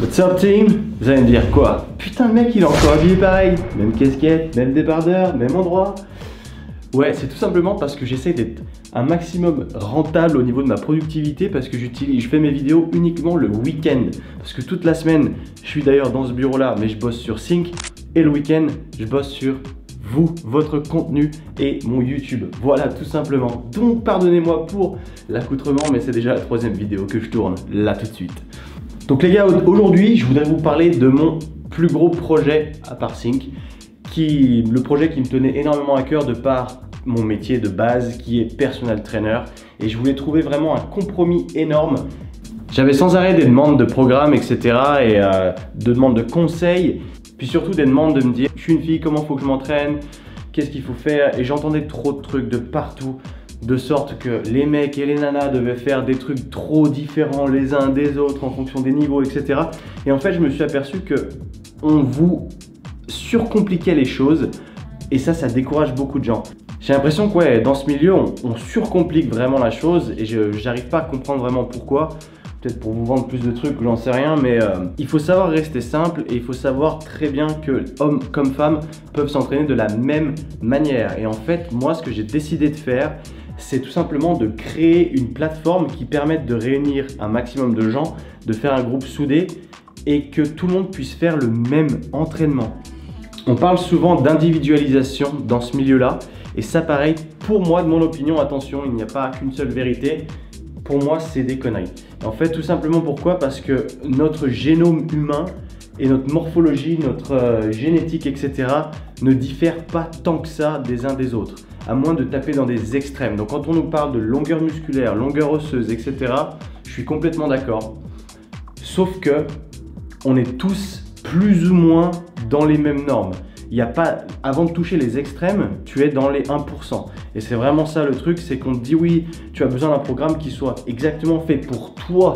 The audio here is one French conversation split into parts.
What's up team? Vous allez me dire quoi? Putain le mec il est encore habillé pareil, même casquette, même débardeur, même endroit. Ouais, c'est tout simplement parce que j'essaie d'être un maximum rentable au niveau de ma productivité parce que je fais mes vidéos uniquement le week-end. Parce que toute la semaine, je suis d'ailleurs dans ce bureau-là, mais je bosse sur Sync. Et le week-end, je bosse sur vous, votre contenu et mon YouTube. Voilà, tout simplement. Donc, pardonnez-moi pour l'accoutrement, mais c'est déjà la 3e vidéo que je tourne là tout de suite. Donc les gars, aujourd'hui, je voudrais vous parler de mon plus gros projet à part Sync. Le projet qui me tenait énormément à cœur de par mon métier de base qui est personal trainer, et je voulais trouver vraiment un compromis énorme. J'avais sans arrêt des demandes de programmes, etc. et de demandes de conseils, puis surtout des demandes de me dire je suis une fille, comment faut que je m'entraîne, qu'est-ce qu'il faut faire, et j'entendais trop de trucs de partout, de sorte que les mecs et les nanas devaient faire des trucs trop différents les uns des autres en fonction des niveaux, etc. Et en fait je me suis aperçu que on vous surcompliquait les choses, et ça décourage beaucoup de gens. J'ai l'impression que ouais, dans ce milieu, on surcomplique vraiment la chose, et j'arrive pas à comprendre vraiment pourquoi. Peut-être pour vous vendre plus de trucs, j'en sais rien, mais il faut savoir rester simple, et il faut savoir très bien que hommes comme femmes peuvent s'entraîner de la même manière. Et en fait, moi, ce que j'ai décidé de faire, c'est tout simplement de créer une plateforme qui permette de réunir un maximum de gens, de faire un groupe soudé, et que tout le monde puisse faire le même entraînement. On parle souvent d'individualisation dans ce milieu-là, et ça pareil, pour moi, de mon opinion, attention, il n'y a pas qu'une seule vérité, pour moi c'est des conneries. En fait, tout simplement pourquoi? Parce que notre génome humain et notre morphologie, notre génétique, etc. ne diffèrent pas tant que ça des uns des autres, à moins de taper dans des extrêmes. Donc quand on nous parle de longueur musculaire, longueur osseuse, etc., je suis complètement d'accord. Sauf que on est tous plus ou moins dans les mêmes normes. Il n'y a pas, avant de toucher les extrêmes, tu es dans les 1%. Et c'est vraiment ça le truc, c'est qu'on te dit oui, tu as besoin d'un programme qui soit exactement fait pour toi.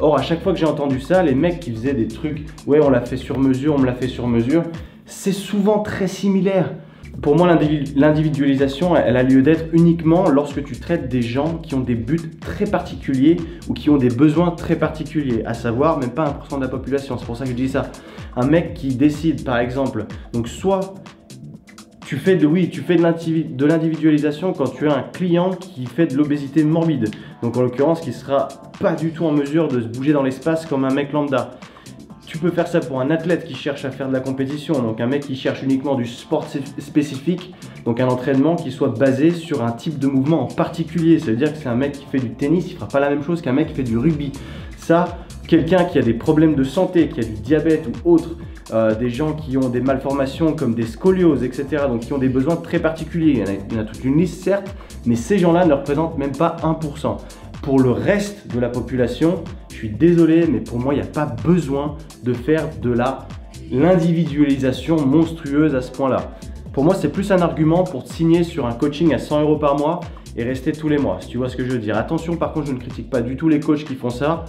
Or, à chaque fois que j'ai entendu ça, les mecs qui faisaient des trucs, ouais, on l'a fait sur mesure, on me l'a fait sur mesure, c'est souvent très similaire. Pour moi, l'individualisation, elle a lieu d'être uniquement lorsque tu traites des gens qui ont des buts très particuliers ou qui ont des besoins très particuliers, à savoir même pas 1% de la population. C'est pour ça que je dis ça. Un mec qui décide, par exemple, donc soit tu fais de l'individualisation quand tu as un client qui fait de l'obésité morbide, donc en l'occurrence qui sera pas du tout en mesure de se bouger dans l'espace comme un mec lambda. Tu peux faire ça pour un athlète qui cherche à faire de la compétition, donc un mec qui cherche uniquement du sport spécifique, donc un entraînement qui soit basé sur un type de mouvement en particulier. Ça veut dire que c'est un mec qui fait du tennis, il fera pas la même chose qu'un mec qui fait du rugby. Ça, quelqu'un qui a des problèmes de santé, qui a du diabète ou autre, des gens qui ont des malformations comme des scolioses, etc., donc qui ont des besoins très particuliers. Il y en a toute une liste certes, mais ces gens-là ne représentent même pas 1%. Pour le reste de la population, je suis désolé, mais pour moi, il n'y a pas besoin de faire de l'individualisation monstrueuse à ce point-là. Pour moi, c'est plus un argument pour te signer sur un coaching à 100 € par mois et rester tous les mois, si tu vois ce que je veux dire. Attention, par contre, je ne critique pas du tout les coachs qui font ça.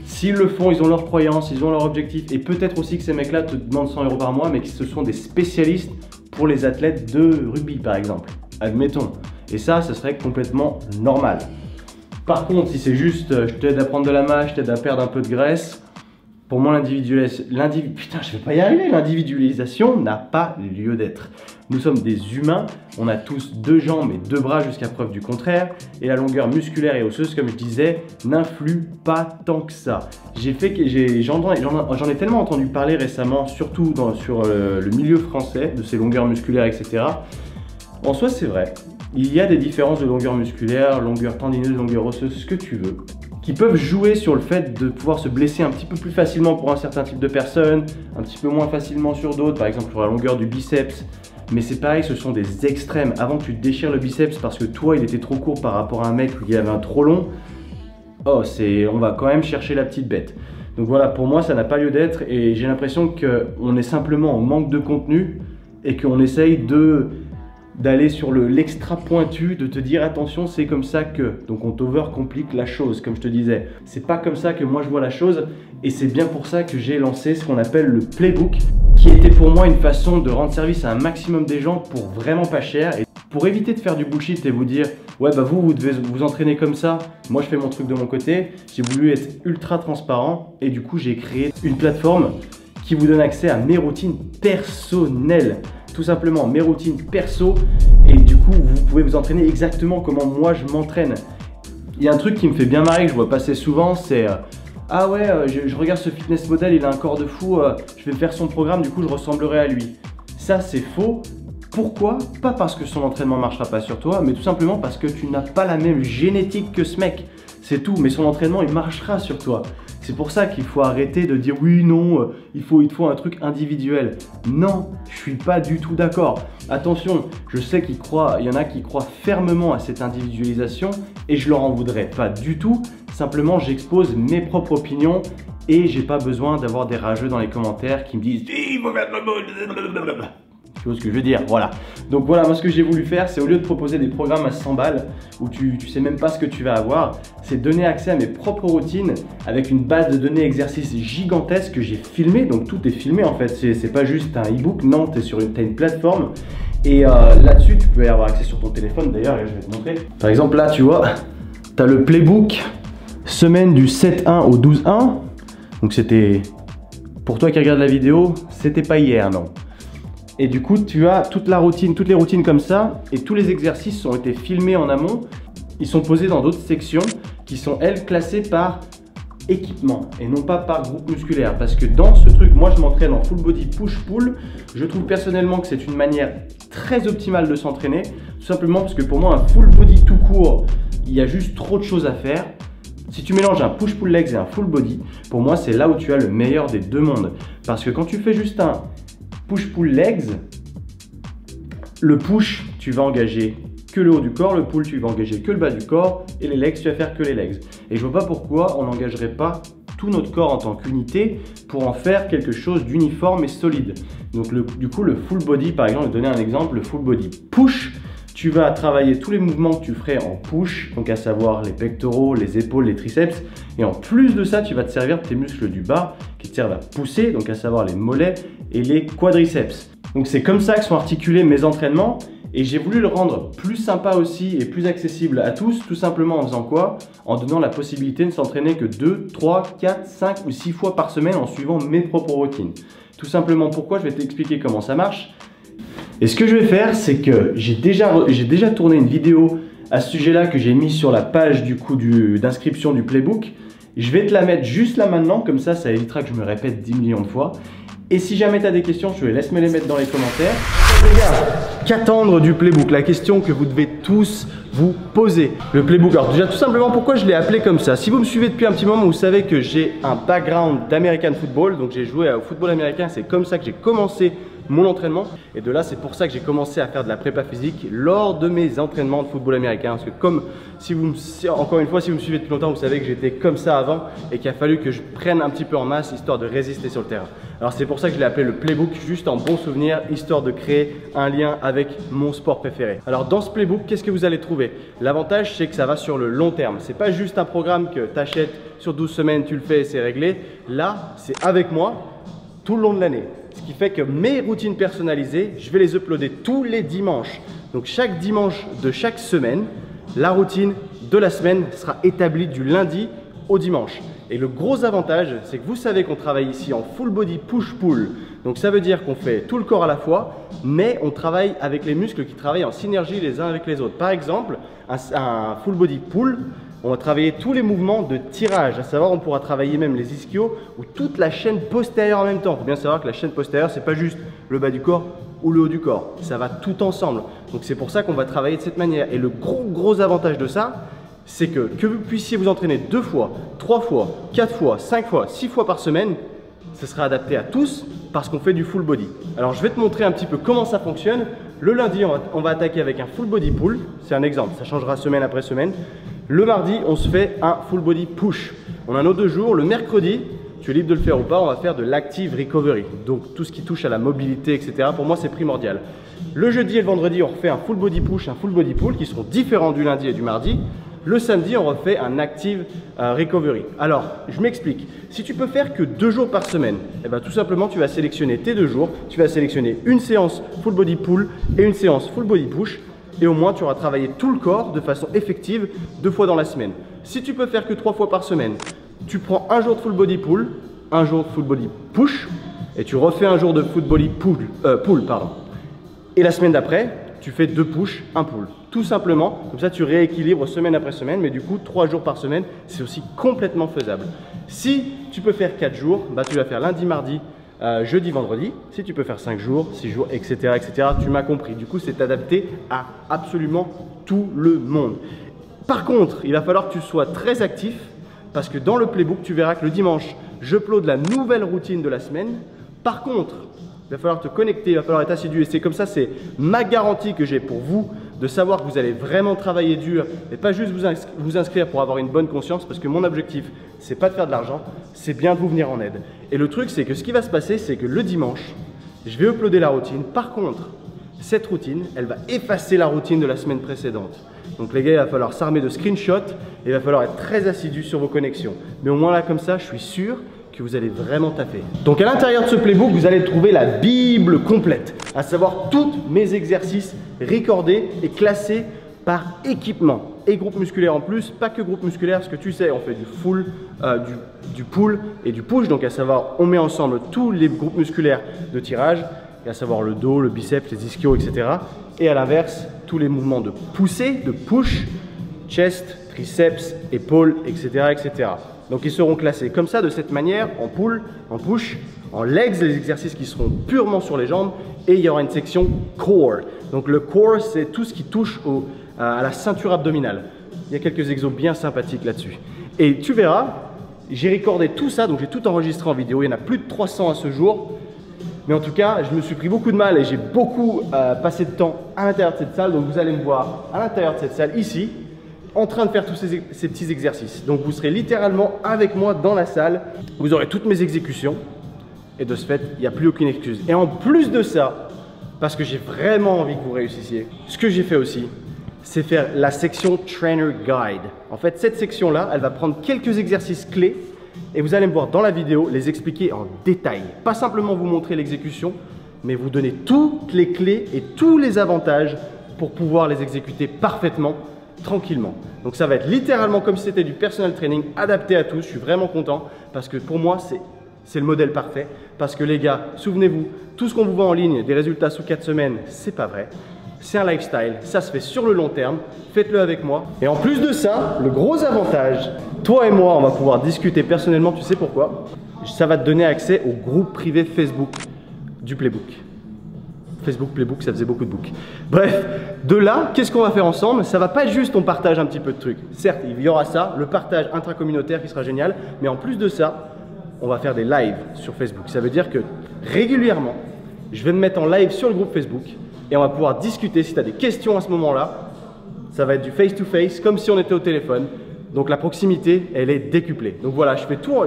S'ils le font, ils ont leurs croyances, ils ont leurs objectifs, et peut-être aussi que ces mecs-là te demandent 100 € par mois, mais que ce sont des spécialistes pour les athlètes de rugby, par exemple. Admettons. Et ça serait complètement normal. Par contre, si c'est juste je t'aide à prendre de la masse, je t'aide à perdre un peu de graisse, pour moi l'individualisation n'a pas lieu d'être. Nous sommes des humains, on a tous 2 jambes et 2 bras jusqu'à preuve du contraire, et la longueur musculaire et osseuse, comme je disais, n'influe pas tant que ça. J'en ai tellement entendu parler récemment, surtout sur le milieu français, de ces longueurs musculaires, etc. En soi, c'est vrai. Il y a des différences de longueur musculaire, longueur tendineuse, longueur osseuse, ce que tu veux, qui peuvent jouer sur le fait de pouvoir se blesser un petit peu plus facilement pour un certain type de personnes, un petit peu moins facilement sur d'autres, par exemple sur la longueur du biceps. Mais c'est pareil, ce sont des extrêmes. Avant que tu te déchires le biceps parce que toi il était trop court par rapport à un mec qui avait un trop long, on va quand même chercher la petite bête. Donc voilà, pour moi ça n'a pas lieu d'être, et j'ai l'impression qu'on est simplement en manque de contenu et qu'on essaye d'aller sur l'extra pointu, de te dire attention c'est comme ça que, donc on t'overcomplique la chose, comme je te disais. C'est pas comme ça que moi je vois la chose, et c'est bien pour ça que j'ai lancé ce qu'on appelle le playbook, qui était pour moi une façon de rendre service à un maximum des gens pour vraiment pas cher, et pour éviter de faire du bullshit et vous dire ouais bah vous devez vous entraîner comme ça, moi je fais mon truc de mon côté, j'ai voulu être ultra transparent et du coup j'ai créé une plateforme qui vous donne accès à mes routines personnelles. Tout simplement mes routines perso et du coup vous pouvez vous entraîner exactement comment moi je m'entraîne. Il y a un truc qui me fait bien marrer que je vois passer souvent, c'est ah ouais je regarde ce fitness model, il a un corps de fou, je vais faire son programme, du coup je ressemblerai à lui. Ça c'est faux. Pourquoi? Pas parce que son entraînement ne marchera pas sur toi, mais tout simplement parce que tu n'as pas la même génétique que ce mec. C'est tout, mais son entraînement il marchera sur toi. C'est pour ça qu'il faut arrêter de dire oui, non, il faut un truc individuel. Non, je suis pas du tout d'accord. Attention, je sais qu'il y en a qui croient fermement à cette individualisation et je leur en voudrais pas du tout. Simplement, j'expose mes propres opinions et j'ai pas besoin d'avoir des rageux dans les commentaires qui me disent il faut faire le... Tu vois ce que je veux dire, voilà. Donc voilà, moi ce que j'ai voulu faire, c'est au lieu de proposer des programmes à 100 balles où tu sais même pas ce que tu vas avoir, c'est donner accès à mes propres routines avec une base de données exercices gigantesque que j'ai filmé. Donc tout est filmé en fait, c'est pas juste un e-book, non, t'as une plateforme. Et là-dessus, tu peux y avoir accès sur ton téléphone d'ailleurs, et je vais te montrer. Par exemple là, tu vois, tu as le playbook semaine du 7-1 au 12-1. Donc c'était, pour toi qui regarde la vidéo, c'était pas hier, non. Et du coup, tu as toute la routine, toutes les routines comme ça, et tous les exercices ont été filmés en amont. Ils sont posés dans d'autres sections qui sont, elles, classées par équipement et non pas par groupe musculaire. Parce que dans ce truc, moi, je m'entraîne en full body push-pull. Je trouve personnellement que c'est une manière très optimale de s'entraîner. Tout simplement parce que pour moi, un full body tout court, il y a juste trop de choses à faire. Si tu mélanges un push-pull legs et un full body, pour moi, c'est là où tu as le meilleur des deux mondes. Parce que quand tu fais juste un push-pull legs, le push, tu vas engager que le haut du corps, le pull, tu vas engager que le bas du corps, et les legs, tu vas faire que les legs. Et je vois pas pourquoi on n'engagerait pas tout notre corps en tant qu'unité pour en faire quelque chose d'uniforme et solide. Donc du coup, le full body, par exemple, je vais donner un exemple, le full body push, tu vas travailler tous les mouvements que tu ferais en push, donc à savoir les pectoraux, les épaules, les triceps. Et en plus de ça, tu vas te servir de tes muscles du bas qui te servent à pousser, donc à savoir les mollets et les quadriceps. Donc c'est comme ça que sont articulés mes entraînements. Et j'ai voulu le rendre plus sympa aussi et plus accessible à tous, tout simplement en faisant quoi? En donnant la possibilité de s'entraîner que 2, 3, 4, 5 ou 6 fois par semaine en suivant mes propres routines. Tout simplement pourquoi, je vais t'expliquer comment ça marche. Et ce que je vais faire, c'est que j'ai déjà tourné une vidéo à ce sujet-là que j'ai mis sur la page d'inscription du playbook. Je vais te la mettre juste là maintenant, comme ça évitera que je me répète 10 millions de fois. Et si jamais tu as des questions, je te laisse me les mettre dans les commentaires. Les gars, qu'attendre du playbook? La question que vous devez tous vous poser. Le playbook, alors déjà tout simplement pourquoi je l'ai appelé comme ça. Si vous me suivez depuis un petit moment, vous savez que j'ai un background d'American football. Donc j'ai joué au football américain, c'est comme ça que j'ai commencé mon entraînement. Et de là, c'est pour ça que j'ai commencé à faire de la prépa physique lors de mes entraînements de football américain. Parce que encore une fois, si vous me suivez depuis longtemps, vous savez que j'étais comme ça avant et qu'il a fallu que je prenne un petit peu en masse histoire de résister sur le terrain. Alors c'est pour ça que je l'ai appelé le playbook, juste en bon souvenir, histoire de créer un lien avec mon sport préféré. Alors dans ce playbook, qu'est-ce que vous allez trouver? L'avantage, c'est que ça va sur le long terme. C'est pas juste un programme que tu achètes sur 12 semaines, tu le fais et c'est réglé. Là, c'est avec moi tout le long de l'année. Ce qui fait que mes routines personnalisées, je vais les uploader tous les dimanches. Donc chaque dimanche de chaque semaine, la routine de la semaine sera établie du lundi au dimanche. Et le gros avantage, c'est que vous savez qu'on travaille ici en full body push-pull. Donc ça veut dire qu'on fait tout le corps à la fois, mais on travaille avec les muscles qui travaillent en synergie les uns avec les autres. Par exemple, un full body pull, on va travailler tous les mouvements de tirage, à savoir on pourra travailler même les ischios ou toute la chaîne postérieure en même temps. Il faut bien savoir que la chaîne postérieure, c'est pas juste le bas du corps ou le haut du corps, ça va tout ensemble. Donc c'est pour ça qu'on va travailler de cette manière. Et le gros avantage de ça, c'est que vous puissiez vous entraîner 2 fois, 3 fois, 4 fois, 5 fois, 6 fois par semaine, ce sera adapté à tous parce qu'on fait du full body. Alors je vais te montrer un petit peu comment ça fonctionne. Le lundi, on va attaquer avec un full body pull, c'est un exemple, ça changera semaine après semaine. Le mardi, on se fait un full body push. On a nos 2 jours. Le mercredi, tu es libre de le faire ou pas, on va faire de l'active recovery. Donc tout ce qui touche à la mobilité, etc. Pour moi, c'est primordial. Le jeudi et le vendredi, on refait un full body push, un full body pull qui seront différents du lundi et du mardi. Le samedi, on refait un active recovery. Alors, je m'explique. Si tu peux faire que 2 jours par semaine, eh ben, tout simplement, tu vas sélectionner tes 2 jours. Tu vas sélectionner une séance full body pull et une séance full body push. et au moins tu auras travaillé tout le corps de façon effective 2 fois dans la semaine. Si tu peux faire que 3 fois par semaine, tu prends un jour de full body pull, un jour de full body push et tu refais un jour de full body pull. Et la semaine d'après, tu fais 2 push, 1 pull. Tout simplement, comme ça tu rééquilibres semaine après semaine, mais du coup 3 jours par semaine, c'est aussi complètement faisable. Si tu peux faire 4 jours, bah, tu vas faire lundi, mardi, jeudi, vendredi. Si tu peux faire 5 jours, 6 jours, etc. tu m'as compris. Du coup, c'est adapté à absolument tout le monde. Par contre, il va falloir que tu sois très actif parce que dans le playbook, tu verras que le dimanche, je upload la nouvelle routine de la semaine. Par contre, il va falloir te connecter, il va falloir être assidu et c'est comme ça, c'est ma garantie que j'ai pour vous de savoir que vous allez vraiment travailler dur et pas juste vous inscrire pour avoir une bonne conscience parce que mon objectif, c'est pas de faire de l'argent, c'est bien de vous venir en aide. Et le truc, c'est que ce qui va se passer, c'est que le dimanche, je vais uploader la routine. Par contre, cette routine, elle va effacer la routine de la semaine précédente. Donc les gars, il va falloir s'armer de screenshots et il va falloir être très assidu sur vos connexions. Mais au moins là, comme ça, je suis sûr que vous allez vraiment taffer. Donc à l'intérieur de ce playbook, vous allez trouver la Bible complète, à savoir tous mes exercices recordés et classés par équipement et groupe musculaire en plus, pas que groupe musculaire parce que tu sais, on fait du full, du pull et du push, donc à savoir, on met ensemble tous les groupes musculaires de tirage, à savoir le dos, le biceps, les ischios, etc. Et à l'inverse, tous les mouvements de poussée, de push, chest, triceps, épaules, etc., etc. Donc ils seront classés comme ça, de cette manière, en pull, en push, en legs, les exercices qui seront purement sur les jambes, et il y aura une section core. Donc le core, c'est tout ce qui touche à la ceinture abdominale. Il y a quelques exos bien sympathiques là-dessus. Et tu verras, j'ai recordé tout ça, donc j'ai tout enregistré en vidéo, il y en a plus de 300 à ce jour. Mais en tout cas, je me suis pris beaucoup de mal et j'ai beaucoup passé de temps à l'intérieur de cette salle. Donc vous allez me voir à l'intérieur de cette salle, ici, en train de faire tous ces petits exercices. Donc vous serez littéralement avec moi dans la salle. Vous aurez toutes mes exécutions. Et de ce fait, il n'y a plus aucune excuse. Et en plus de ça, parce que j'ai vraiment envie que vous réussissiez, ce que j'ai fait aussi, c'est faire la section Trainer Guide. En fait, cette section-là, elle va prendre quelques exercices clés et vous allez me voir dans la vidéo les expliquer en détail. Pas simplement vous montrer l'exécution, mais vous donner toutes les clés et tous les avantages pour pouvoir les exécuter parfaitement, tranquillement. Donc ça va être littéralement comme si c'était du personal training adapté à tous. Je suis vraiment content parce que pour moi, c'est le modèle parfait. Parce que les gars, souvenez-vous, tout ce qu'on vous vend en ligne, des résultats sous 4 semaines, c'est pas vrai. C'est un lifestyle, ça se fait sur le long terme, faites-le avec moi. Et en plus de ça, le gros avantage, toi et moi, on va pouvoir discuter personnellement, tu sais pourquoi? Ça va te donner accès au groupe privé Facebook du Playbook. Facebook, Playbook, ça faisait beaucoup de books. Bref, de là, qu'est-ce qu'on va faire ensemble? Ça va pas être juste on partage un petit peu de trucs. Certes, il y aura ça, le partage intracommunautaire qui sera génial, mais en plus de ça, on va faire des lives sur Facebook. Ça veut dire que régulièrement, je vais me mettre en live sur le groupe Facebook et on va pouvoir discuter. Si tu as des questions à ce moment-là, ça va être du face-to-face, comme si on était au téléphone. Donc la proximité, elle est décuplée. Donc voilà, je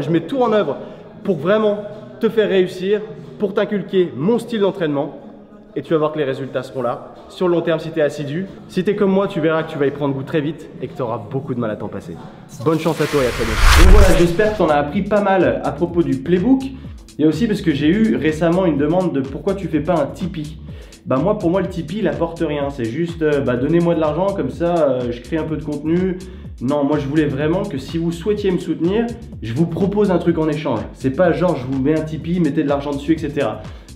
mets tout en œuvre pour vraiment te faire réussir, pour t'inculquer mon style d'entraînement. Et tu vas voir que les résultats seront là. Sur le long terme, si tu es assidu, si tu es comme moi, tu verras que tu vas y prendre goût très vite et que tu auras beaucoup de mal à t'en passer. Bonne chance à toi et à très bientôt. Donc voilà, j'espère que tu en as appris pas mal à propos du Playbook. Et aussi parce que j'ai eu récemment une demande de pourquoi tu fais pas un Tipeee. Bah moi, pour moi, le Tipeee, il apporte rien. C'est juste, donnez-moi de l'argent, comme ça, je crée un peu de contenu. Non, moi, je voulais vraiment que si vous souhaitiez me soutenir, je vous propose un truc en échange. C'est pas genre, je vous mets un Tipeee, mettez de l'argent dessus, etc.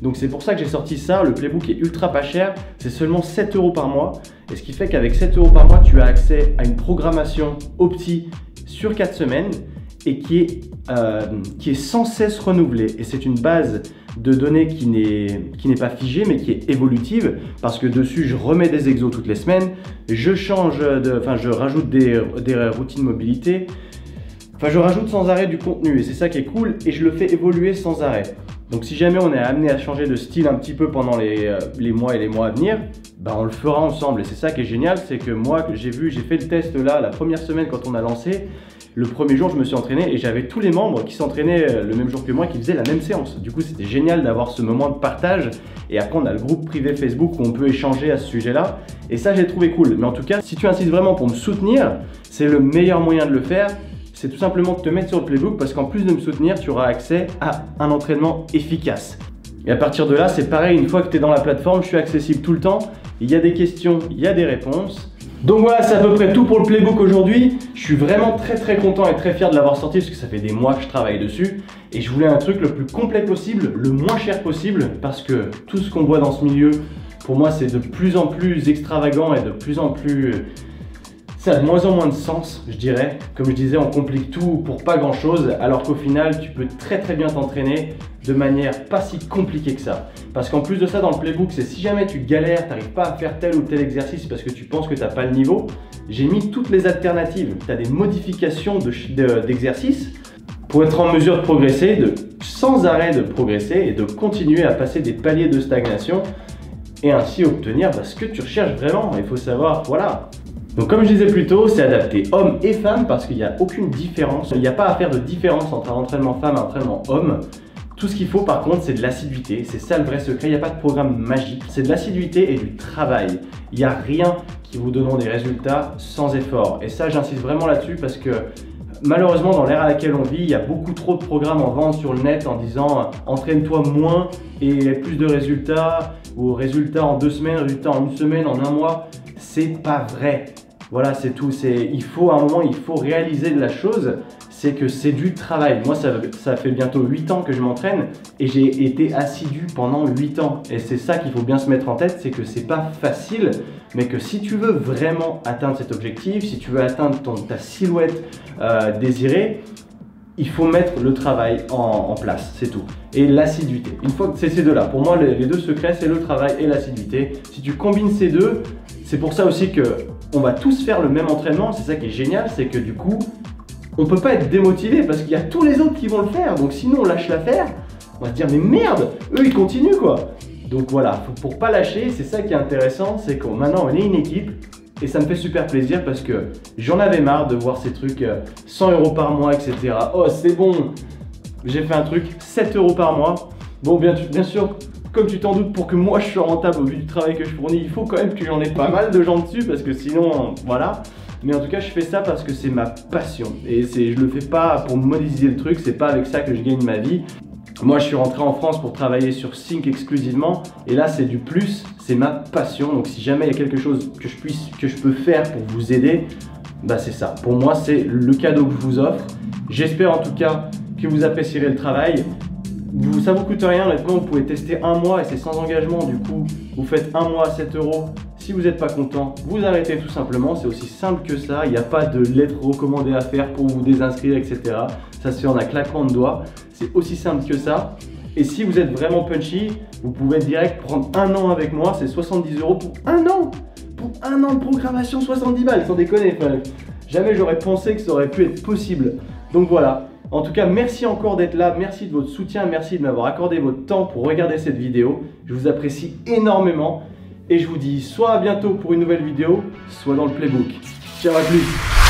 Donc c'est pour ça que j'ai sorti ça. Le Playbook est ultra pas cher. C'est seulement 7 € par mois. Et ce qui fait qu'avec 7 € par mois, tu as accès à une programmation Opti sur 4 semaines et qui est sans cesse renouvelée. Et c'est une base de données qui n'est pas figée mais qui est évolutive parce que dessus je remets des exos toutes les semaines, je rajoute des routines mobilité, je rajoute sans arrêt du contenu et c'est ça qui est cool et je le fais évoluer sans arrêt. Donc si jamais on est amené à changer de style un petit peu pendant les mois et les mois à venir, on le fera ensemble et c'est ça qui est génial, c'est que moi j'ai fait le test là la première semaine quand on a lancé. Le premier jour, je me suis entraîné et j'avais tous les membres qui s'entraînaient le même jour que moi qui faisaient la même séance. Du coup, c'était génial d'avoir ce moment de partage. Et après, on a le groupe privé Facebook où on peut échanger à ce sujet-là. Et ça, j'ai trouvé cool. Mais en tout cas, si tu insistes vraiment pour me soutenir, c'est le meilleur moyen de le faire. C'est tout simplement de te mettre sur le Playbook parce qu'en plus de me soutenir, tu auras accès à un entraînement efficace. Et à partir de là, c'est pareil, une fois que tu es dans la plateforme, je suis accessible tout le temps. il y a des questions, il y a des réponses. Donc voilà, c'est à peu près tout pour le playbook aujourd'hui. Je suis vraiment très content et très fier de l'avoir sorti parce que ça fait des mois que je travaille dessus. Et je voulais un truc le plus complet possible, le moins cher possible, parce que tout ce qu'on voit dans ce milieu, pour moi, c'est de plus en plus extravagant et de plus en plus... ça a de moins en moins de sens, je dirais. Comme je disais, on complique tout pour pas grand chose, alors qu'au final, tu peux très bien t'entraîner de manière pas si compliquée que ça. Parce qu'en plus de ça, dans le playbook, c'est si jamais tu galères, tu n'arrives pas à faire tel ou tel exercice parce que tu penses que tu n'as pas le niveau, j'ai mis toutes les alternatives. Tu as des modifications d'exercices pour être en mesure de progresser, sans arrêt de progresser et de continuer à passer des paliers de stagnation et ainsi obtenir ce que tu recherches vraiment. Il faut savoir, voilà. Donc comme je disais plus tôt, c'est adapté hommes et femmes parce qu'il n'y a aucune différence. Il n'y a pas à faire de différence entre un entraînement femme et un entraînement homme. Tout ce qu'il faut par contre, c'est de l'assiduité. C'est ça le vrai secret, il n'y a pas de programme magique. C'est de l'assiduité et du travail. Il n'y a rien qui vous donneront des résultats sans effort. Et ça, j'insiste vraiment là-dessus parce que malheureusement, dans l'ère à laquelle on vit, il y a beaucoup trop de programmes en vente sur le net en disant entraîne-toi moins et plus de résultats, ou résultats en 2 semaines, résultats en 1 semaine, en 1 mois. C'est pas vrai. Voilà, c'est tout. Il faut à un moment, il faut réaliser de la chose, c'est que c'est du travail. Moi, ça fait bientôt 8 ans que je m'entraîne et j'ai été assidu pendant 8 ans. Et c'est ça qu'il faut bien se mettre en tête, c'est que c'est pas facile, mais que si tu veux vraiment atteindre cet objectif, si tu veux atteindre ta silhouette désirée, il faut mettre le travail en place, c'est tout. Et l'assiduité. Une fois que c'est ces deux-là, pour moi, les deux secrets, c'est le travail et l'assiduité. Si tu combines ces deux, c'est pour ça aussi que on va tous faire le même entraînement. C'est ça qui est génial, c'est que du coup, on peut pas être démotivé parce qu'il y a tous les autres qui vont le faire. Donc sinon, on lâche l'affaire. On va se dire, mais merde, eux, ils continuent quoi. Donc voilà, pour pas lâcher, c'est ça qui est intéressant, c'est que maintenant, on est une équipe. Et ça me fait super plaisir parce que j'en avais marre de voir ces trucs 100 € par mois, etc. Oh, c'est bon, j'ai fait un truc 7 € par mois. Bon, bien sûr, comme tu t'en doutes, pour que moi je sois rentable au vu du travail que je fournis, il faut quand même que j'en ai pas mal de gens dessus parce que sinon, voilà. Mais en tout cas, je fais ça parce que c'est ma passion. Et je le fais pas pour monétiser le truc, c'est pas avec ça que je gagne ma vie. Moi, je suis rentré en France pour travailler sur Sync exclusivement et là, c'est du plus, c'est ma passion. Donc, si jamais il y a quelque chose que je peux faire pour vous aider, bah c'est ça. Pour moi, c'est le cadeau que je vous offre. J'espère en tout cas que vous apprécierez le travail. Ça vous coûte rien, honnêtement, vous pouvez tester 1 mois et c'est sans engagement. Du coup, vous faites 1 mois à 7 €. Si vous n'êtes pas content, vous arrêtez tout simplement. C'est aussi simple que ça. Il n'y a pas de lettre recommandée à faire pour vous désinscrire, etc. Ça se fait en un claquement de doigts. C'est aussi simple que ça. Et si vous êtes vraiment punchy, vous pouvez direct prendre 1 an avec moi. C'est 70 € pour 1 an. Pour 1 an de programmation, 70 balles, sans déconner. Enfin, jamais j'aurais pensé que ça aurait pu être possible. Donc voilà. En tout cas, merci encore d'être là. Merci de votre soutien. Merci de m'avoir accordé votre temps pour regarder cette vidéo. Je vous apprécie énormément. Et je vous dis soit à bientôt pour une nouvelle vidéo, soit dans le playbook. Ciao, à plus.